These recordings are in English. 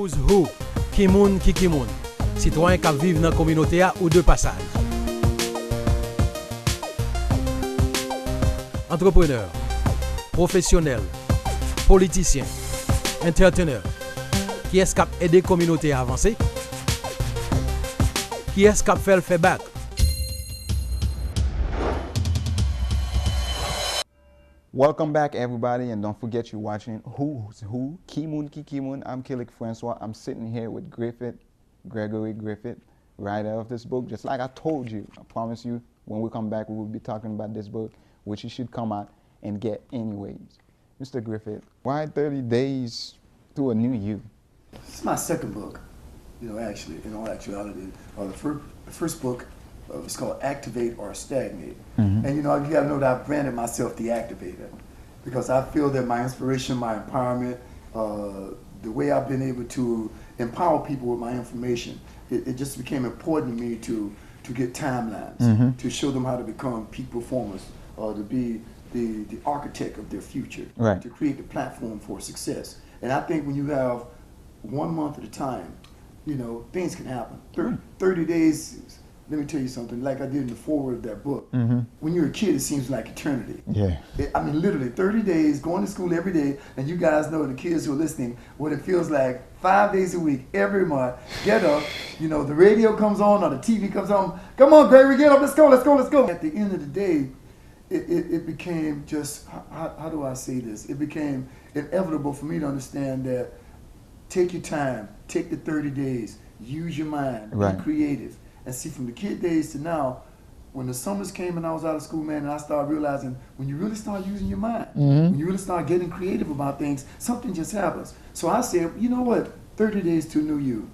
Who's who? Ki moun ki ki moun. Citoyen kap vive dans communauté a ou de passage. Entrepreneur, professionnel, politicien, entrepreneur. Qui est-ce kap aider communauté à avancer? Qui est-ce kap fait le feedback? Welcome back, everybody, and don't forget you're watching Who's Who, Kimun Kikimun. I'm Kilik Francois. I'm sitting here with Gregory Griffith, writer of this book. Just like I told you, I promise you, when we come back, we will be talking about this book, which you should come out and get anyways. Mr. Griffith, why 30 days to a new you? It's my second book, actually, in all actuality. The first book it's called Activate or Stagnate. Mm-hmm. And you got to know that I've branded myself the Activator because I feel that my inspiration, my empowerment, the way I've been able to empower people with my information, it just became important to me to get timelines, mm-hmm. to show them how to become peak performers, to be the architect of their future, right. to create the platform for success. And I think when you have 1 month at a time, things can happen. 30 days. Let me tell you something, like I did in the foreword of that book. Mm-hmm. When you're a kid, it seems like eternity. Yeah. Literally 30 days, going to school every day, and you guys know, the kids who are listening, what it feels like 5 days a week, every month, get up, the radio comes on or the TV comes on, come on, Gregory, get up, let's go. At the end of the day, it became just, how do I say this? It became inevitable for me to understand that take your time, take the 30 days, use your mind, right. Be creative. And see, from the kid days to now, when the summers came and I was out of school, man, and I started realizing when you really start using your mind, mm-hmm. when you really start getting creative about things, something just happens. So I said, you know what, 30 days to a new you.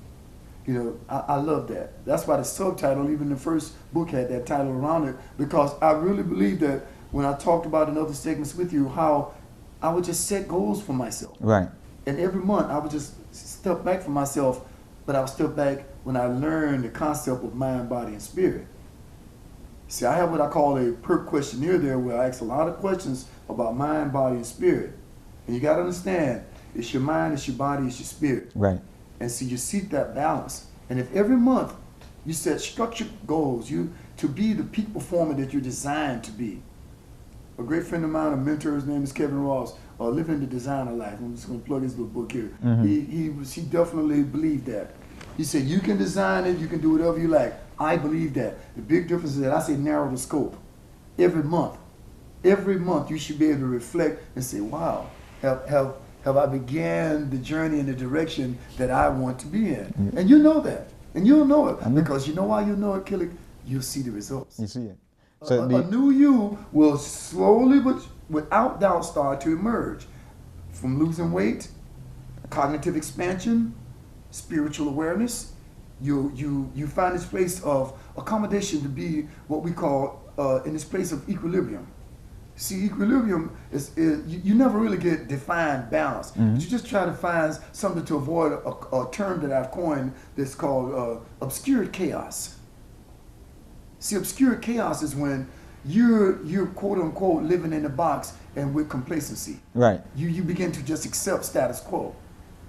I love that. That's why the subtitle, even the first book had that title around it, because I really believe that when I talked about in other segments with you, how I would just set goals for myself. Right. And every month I would just step back for myself, but I would step back when I learned the concept of mind, body, and spirit. See, I have what I call a PERC questionnaire there where I ask a lot of questions about mind, body, and spirit. And you got to understand, it's your mind, it's your body, it's your spirit. Right. And so you seek that balance. And if every month you set structured goals, to be the peak performer that you're designed to be. A great friend of mine, a mentor, his name is Kevin Ross, Living the Designer Life. I'm just going to plug his little book here. Mm-hmm. He definitely believed that. He said, you can design it, you can do whatever you like. I believe that. The big difference is that I say narrow the scope. Every month you should be able to reflect and say, wow, have I began the journey in the direction that I want to be in? Mm-hmm. And you know that. And you'll know it. Mm-hmm. Because you know why you know it, Killick? You'll see the results. You see it. So a new you will slowly but without doubt start to emerge from losing weight, cognitive expansion, spiritual awareness. You find this place of accommodation to be what we call in this place of equilibrium. See, equilibrium is you never really get defined balance. Mm-hmm. You just try to find something to avoid a term that I've coined that's called obscured chaos. See, obscured chaos is when you're quote unquote living in a box and with complacency. Right. You begin to just accept status quo.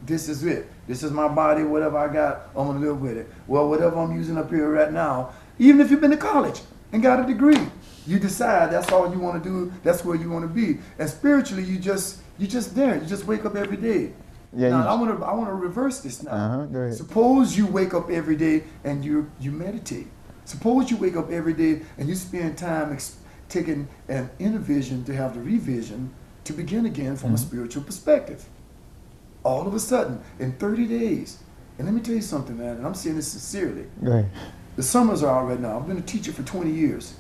This is it. This is my body. Whatever I got, I'm gonna live with it. Well, whatever I'm using up here right now, even if you've been to college and got a degree, you decide that's all you want to do. That's where you want to be. And spiritually, you just there. You just wake up every day. Yeah. Now I want to reverse this now. Go ahead. Suppose you wake up every day and you meditate. Suppose you wake up every day and you spend time taking an inner vision to have the revision to begin again from a spiritual perspective. All of a sudden, in 30 days, and let me tell you something, man, and I'm saying this sincerely. Right. The summers are out right now. I've been a teacher for 20 years.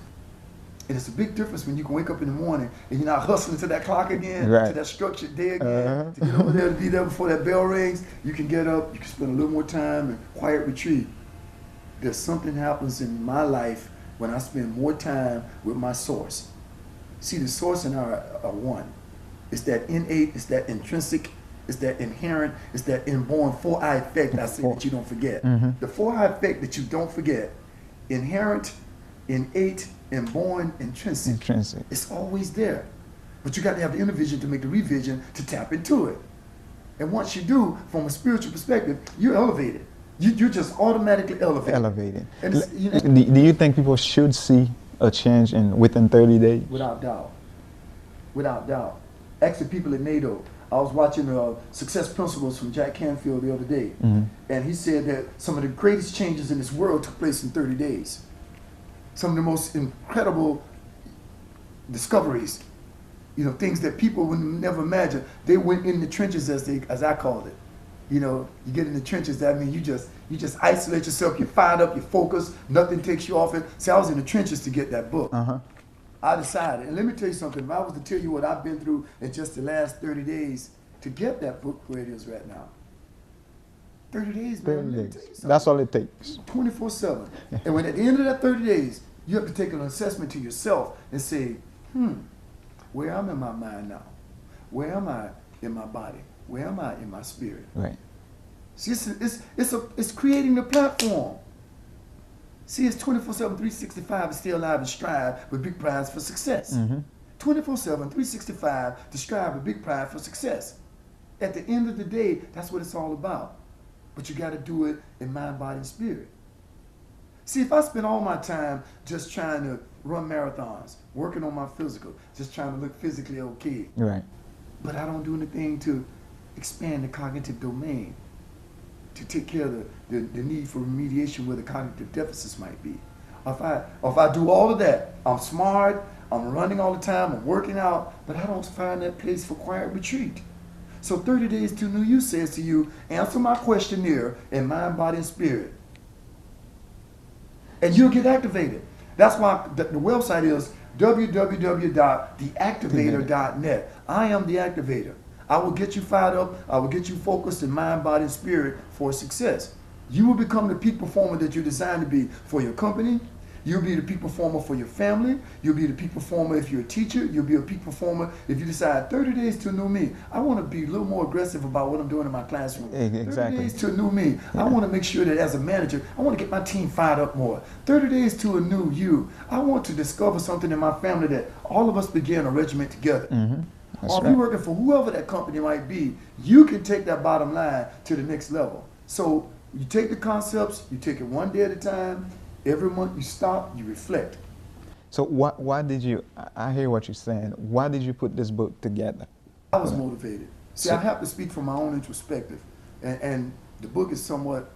And it's a big difference when you can wake up in the morning and you're not hustling to that clock again, right. to that structured day again, to get over there to be there before that bell rings. You can get up, you can spend a little more time in quiet retreat. There's something happens in my life when I spend more time with my source. See, the source and I are one. It's that innate, it's that intrinsic, it's that inherent, it's that inborn 4I effect I say that you don't forget. Mm-hmm. The 4I effect that you don't forget, inherent, innate, inborn, intrinsic. It's always there. But you got to have the inner vision to make the revision to tap into it. And once you do, from a spiritual perspective, you're elevated. You're just automatically elevated. Elevated. And it's, you know, Do you think people should see a change within 30 days? without doubt. Without doubt. Actually, people at NATO, I was watching Success Principles from Jack Canfield the other day, and he said that some of the greatest changes in this world took place in 30 days. Some of the most incredible discoveries, you know, things that people would never imagine. They went in the trenches, as I called it. You know, you get in the trenches, that means you just isolate yourself, you're fired up, you're focused, nothing takes you off it. See, I was in the trenches to get that book. I decided, and let me tell you something, if I was to tell you what I've been through in just the last 30 days to get that book where it is right now. 30 days, 30 man. days. That's all it takes. 24/7. And when at the end of that 30 days, you have to take an assessment to yourself and say, where am I in my mind now? Where am I in my body? Where am I in my spirit? Right. See, it's creating the platform. See, it's 24/7, 365 to stay alive and strive with big prize for success. 24/7, 365 to strive with big prize for success. At the end of the day, that's what it's all about. But you got to do it in mind, body, and spirit. See, if I spend all my time just trying to run marathons, working on my physical, just trying to look physically okay, Right. but I don't do anything to expand the cognitive domain, to take care of the need for remediation where the cognitive deficits might be. If I do all of that, I'm smart, I'm running all the time, I'm working out, but I don't find that place for quiet retreat. So 30 Days to New You says to you, answer my questionnaire in mind, body, and spirit. And you'll get activated. That's why the website is www.theactivator.net. I am the activator. I will get you fired up. I will get you focused in mind, body, and spirit for success. You will become the peak performer that you're designed to be for your company. You'll be the peak performer for your family. You'll be the peak performer if you're a teacher. You'll be a peak performer if you decide 30 days to a new me. I want to be a little more aggressive about what I'm doing in my classroom. Exactly. 30 days to a new me. I want to make sure that as a manager, I want to get my team fired up more. 30 days to a new you. I want to discover something in my family that all of us began a regiment together. Or if you're working for whoever that company might be, you can take that bottom line to the next level. So you take the concepts, you take it one day at a time. Every month you stop, you reflect. So why did you, I hear what you're saying, why did you put this book together? I was motivated. See, I have to speak from my own introspective. And the book is somewhat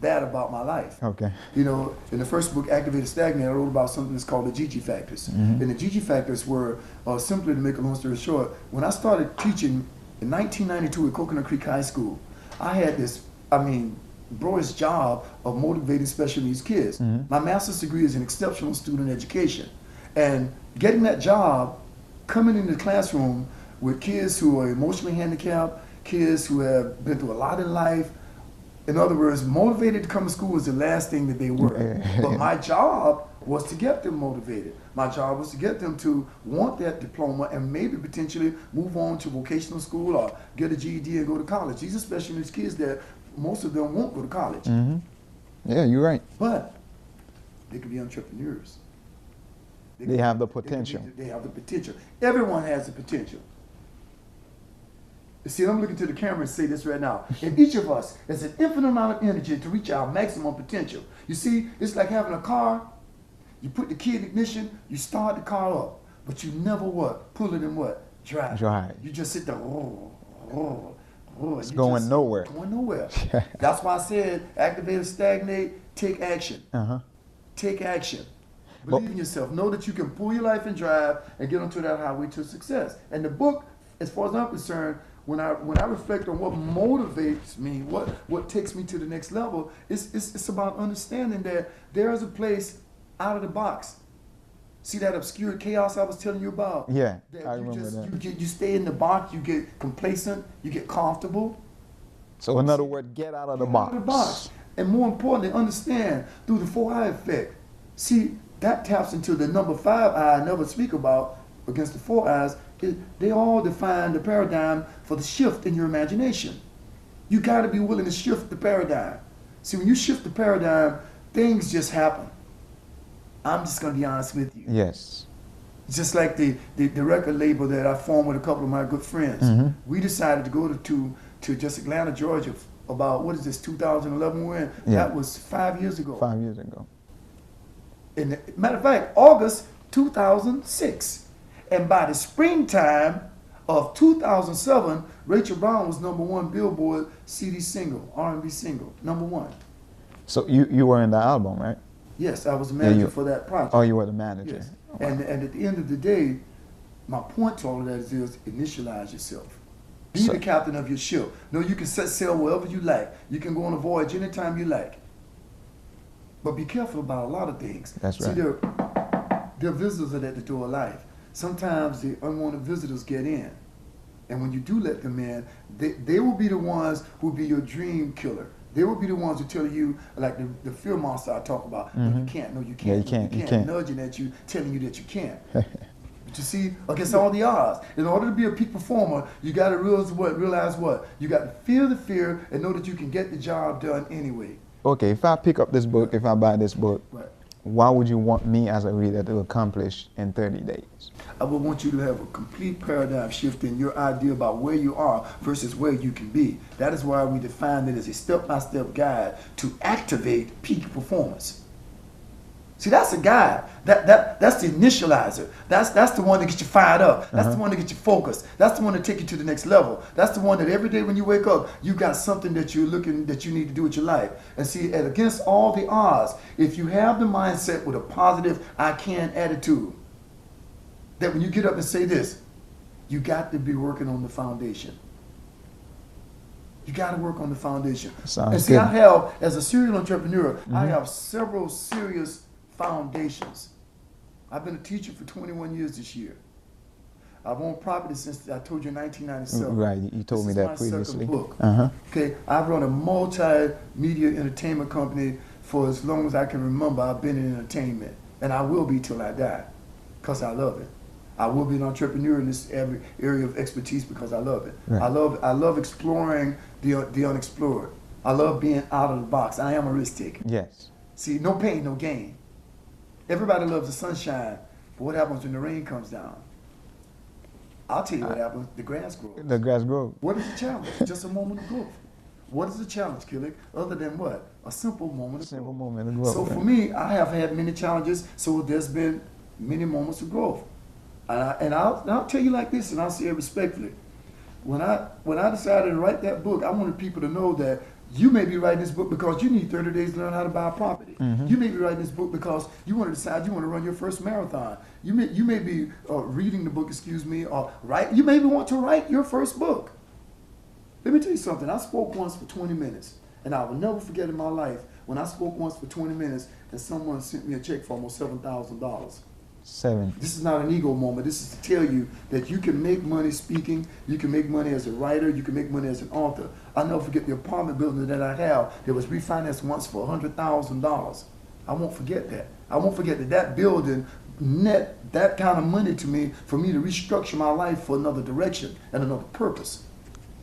bad about my life. Okay. You know, in the first book, Activate or Stagnate, I wrote about something that's called the GG factors. And the GG factors were, simply to make a long story short, when I started teaching in 1992 at Coconut Creek High School, I had this, glorious job of motivating special needs kids. My master's degree is in exceptional student education. And getting that job, coming into the classroom with kids who are emotionally handicapped, kids who have been through a lot in life, in other words, motivated to come to school was the last thing that they were. But my job was to get them motivated. My job was to get them to want that diploma and maybe potentially move on to vocational school or get a GED and go to college. These are special needs kids that most of them won't go to college. Yeah, you're right. But they could be entrepreneurs. They have the potential. They have the potential. Everyone has the potential. See, I'm looking to the camera and say this right now. In each of us, there's an infinite amount of energy to reach our maximum potential. You see, it's like having a car. You put the key in ignition, you start the car up, but you never what? Pull it in what? Drive. You just sit there, it's going nowhere. Going nowhere. That's why I said, activate or stagnate, take action. Take action. Believe in yourself. Know that you can pull your life and drive and get onto that highway to success. And the book, as far as I'm concerned, when I reflect on what motivates me, what takes me to the next level, it's about understanding that there is a place out of the box. See that obscure chaos I was telling you about? Yeah, that I remember that. You stay in the box, you get complacent, you get comfortable. So in other words, get out of the box. Out of the box. And more importantly, understand through the 4I effect. See, that taps into the number 5 I never speak about against the 4 I's. They all define the paradigm for the shift in your imagination. You got to be willing to shift the paradigm. See, when you shift the paradigm, things just happen. I'm just going to be honest with you. Yes. Just like the record label that I formed with a couple of my good friends. We decided to go to to just Atlanta, Georgia, about, what is this, 2011 when? Yeah. That was 5 years ago. 5 years ago. And matter of fact, August 2006. And by the springtime of 2007, Rachel Brown was #1 Billboard CD single, R&B single, #1. So you were in the album, right? Yes, I was the manager for that project. Oh, you were the manager. Yes. Oh, And at the end of the day, my point to all of that is initialize yourself. Be the captain of your ship. No, you can set sail wherever you like. You can go on a voyage anytime you like. But be careful about a lot of things. That's right. See, there are visitors at the door of life. Sometimes the unwanted visitors get in. And when you do let them in, they will be the ones who will be your dream killer. They will be the ones who tell you, like the fear monster I talk about, no, you can't, no, you can't, Yeah, you no, can't, you you can't, can't. nudging at you, telling you that you can't. But you see, against all the odds, in order to be a peak performer, you got to realize what? You got to feel the fear and know that you can get the job done anyway. Okay, if I pick up this book, if I buy this book, Right. what would you want me as a reader to accomplish in 30 days? I would want you to have a complete paradigm shift in your idea about where you are versus where you can be. That is why we define it as a step-by-step guide to activate peak performance. See, that's a guide. That's the initializer. That's the one that gets you fired up. That's the one that gets you focused. That's the one that takes you to the next level. That's the one that every day when you wake up, you got something that you need to do with your life. And see, and against all the odds, if you have the mindset with a positive I can attitude, that when you get up and say this, you got to be working on the foundation. You got to work on the foundation. Sounds and see, good. I have, as a serial entrepreneur, I have several serious foundations. I've been a teacher for 21 years this year. I've owned property since, I told you, 1997. Right, you told me that This is my previously. second book. Uh-huh. Okay, I've run a multimedia entertainment company for as long as I can remember. I've been in entertainment, and I will be till I die, because I love it. I will be an entrepreneur in this area of expertise because I love it. Right. I love exploring the unexplored. I love being out of the box. I am a risk taker. Yes. See, no pain, no gain. Everybody loves the sunshine, but what happens when the rain comes down? I'll tell you what happens. The grass grows. The grass grows. What is the challenge? Just a moment of growth. What is the challenge, Killick? Other than what? A simple moment of Simple growth. moment of growth. So for me, I have had many challenges, so there's been many moments of growth. And I'll tell you like this, and I'll say it respectfully. When I decided to write that book, I wanted people to know that you may be writing this book because you need 30 days to learn how to buy a property. You may be writing this book because you want to decide you want to run your first marathon. You may be reading the book, or you maybe want to write your first book. Let me tell you something. I spoke once for 20 minutes, and I will never forget in my life when I spoke once for 20 minutes and someone sent me a check for almost $7,000. 7. This is not an ego moment. This is to tell you that you can make money speaking, you can make money as a writer, you can make money as an author. I'll never forget the apartment building that I have that was refinanced once for $100,000. I won't forget that. I won't forget that building net that kind of money to me for me to restructure my life for another direction and another purpose.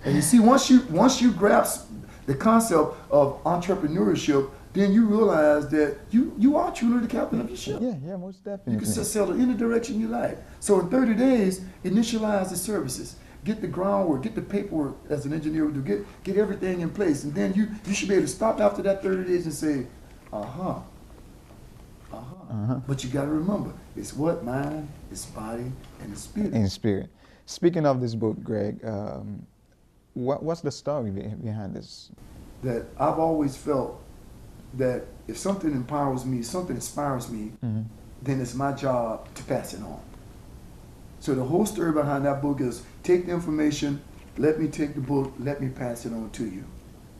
And you see, once you grasp the concept of entrepreneurship, then you realize that you are truly the captain of your ship. Yeah, most definitely. You can sell in any direction you like. So in 30 days, initialize the services. Get the groundwork, get the paperwork as an engineer would do, get everything in place. And then you should be able to stop after that 30 days and say, But you got to remember, it's what? Mind, it's body, and it's spirit. In spirit. Speaking of this book, Greg, what's the story behind this? That I've always felt that if something empowers me, something inspires me, then it's my job to pass it on. So the whole story behind that book is take the information, let me take the book, let me pass it on to you.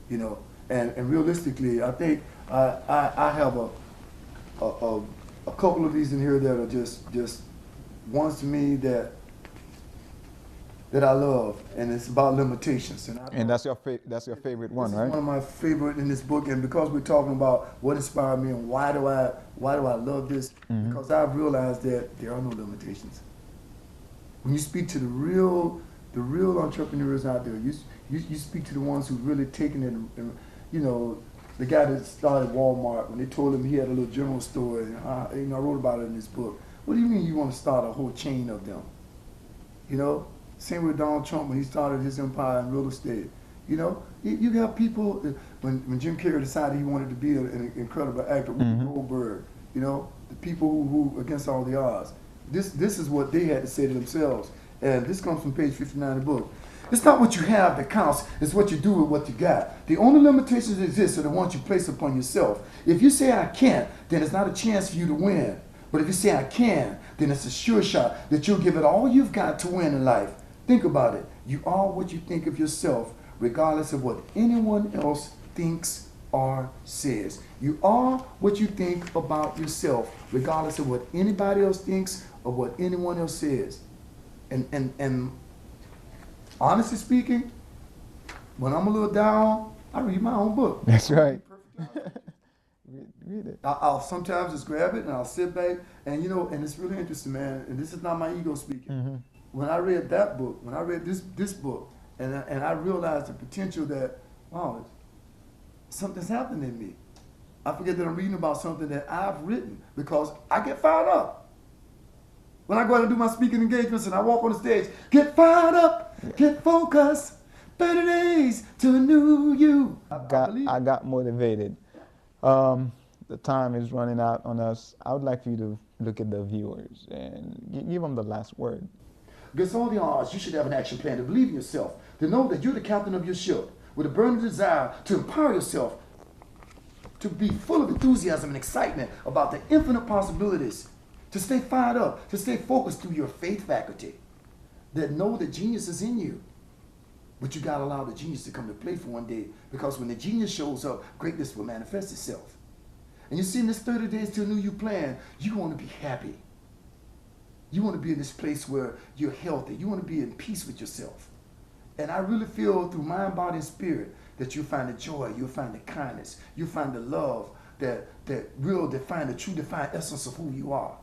You know, and realistically, I think I have a couple of these in here that are just ones to me that I love, and it's about limitations. And that's your favorite one, right? One of my favorite in this book, and because we're talking about what inspired me and why do I love this, because I've realized that there are no limitations. When you speak to the real entrepreneurs out there, you speak to the ones who've really taken it, and you know, the guy that started Walmart, when they told him he had a little general store, and I wrote about it in this book. What do you mean you want to start a whole chain of them? You know? Same with Donald Trump when he started his empire in real estate. You know, you have people, when Jim Carrey decided he wanted to be an incredible actor, Goldberg, you know, the people who against all the odds. This is what they had to say to themselves. And this comes from page 59 of the book. It's not what you have that counts, it's what you do with what you got. The only limitations that exist are the ones you place upon yourself. If you say I can't, then it's not a chance for you to win. But if you say I can, then it's a sure shot that you'll give it all you've got to win in life. Think about it. You are what you think of yourself, regardless of what anyone else thinks or says. You are what you think about yourself, regardless of what anybody else thinks or what anyone else says. And honestly speaking, when I'm a little down, I read my own book. That's right. Read it. I'll sometimes just grab it and I'll sit back and, you know, and it's really interesting, man. And this is not my ego speaking. When I read that book, when I read this book, and I realized the potential that, wow, something's happened in me. I forget that I'm reading about something that I've written because I get fired up. When I go out and do my speaking engagements and I walk on the stage, get fired up, get focused, 30 days to a new you. I got motivated. The time is running out on us. I would like for you to look at the viewers and give them the last word. Against all the odds, you should have an action plan to believe in yourself, to know that you're the captain of your ship, with a burning desire to empower yourself, to be full of enthusiasm and excitement about the infinite possibilities, to stay fired up, to stay focused through your faith faculty, that know that genius is in you. But you got to allow the genius to come to play for one day, because when the genius shows up, greatness will manifest itself. And you see, in this 30 days to a new you plan, you want to be happy. You want to be in this place where you're healthy. You want to be in peace with yourself. And I really feel through mind, body, and spirit that you'll find the joy, you'll find the kindness, you'll find the love that will define the true defined essence of who you are.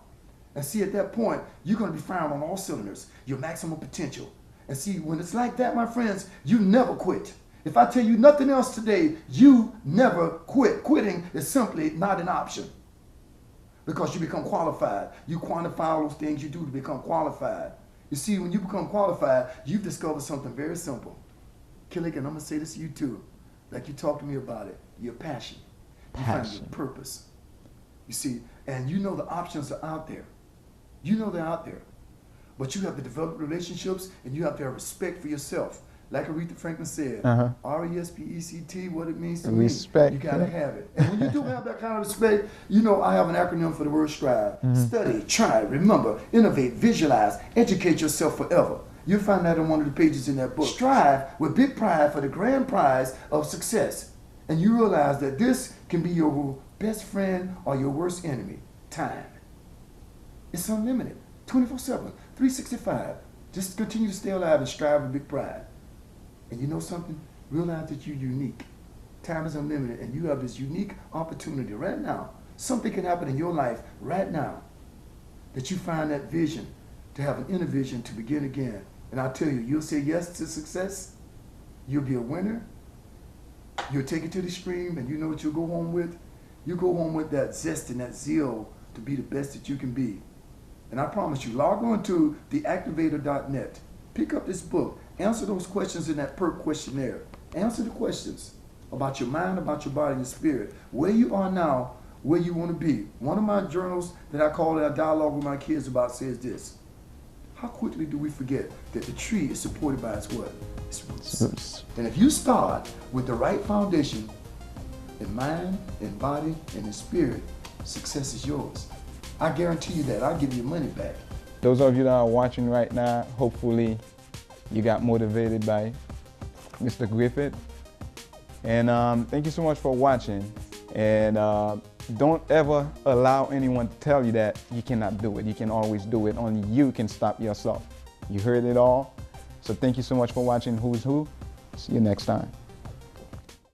And see, at that point, you're going to be firing on all cylinders, your maximum potential. And see, when it's like that, my friends, you never quit. If I tell you nothing else today, you never quit. Quitting is simply not an option, because you become qualified. You quantify all those things you do to become qualified. You see, when you become qualified, you've discovered something very simple. Killick, and I'm going to say this to you too, like you talked to me about it, your passion. You find your purpose. You see, and you know the options are out there. You know they're out there. But you have to develop relationships, and you have to have respect for yourself. Like Aretha Franklin said, R-E-S-P-E-C-T, what it means to respect. me, you got to have it. And when you do have that kind of respect, you know I have an acronym for the word strive. Study, try, remember, innovate, visualize, educate yourself forever. You'll find that on one of the pages in that book. Strive with big pride for the grand prize of success. And you realize that this can be your best friend or your worst enemy, time. It's unlimited, 24/7, 365. Just continue to stay alive and strive with big pride. And you know something? Realize that you're unique. Time is unlimited, and you have this unique opportunity right now. Something can happen in your life right now that you find that vision, to have an inner vision to begin again. And I'll tell you, you'll say yes to success. You'll be a winner. You'll take it to the extreme, and you know what you'll go home with? You go home with that zest and that zeal to be the best that you can be. And I promise you, log on to theactivator.net. Pick up this book. Answer those questions in that PERP questionnaire. Answer the questions about your mind, about your body, and your spirit. Where you are now, where you want to be. One of my journals that I call that I dialogue with my kids about says this: how quickly do we forget that the tree is supported by its what? Its roots. And if you start with the right foundation in mind, in body, and in spirit, success is yours. I guarantee you that. I'll give you your money back. Those of you that are watching right now, hopefully you got motivated by Mr. Griffith. And thank you so much for watching. And don't ever allow anyone to tell you that you cannot do it. You can always do it. Only you can stop yourself. You heard it all. So thank you so much for watching Who's Who. See you next time.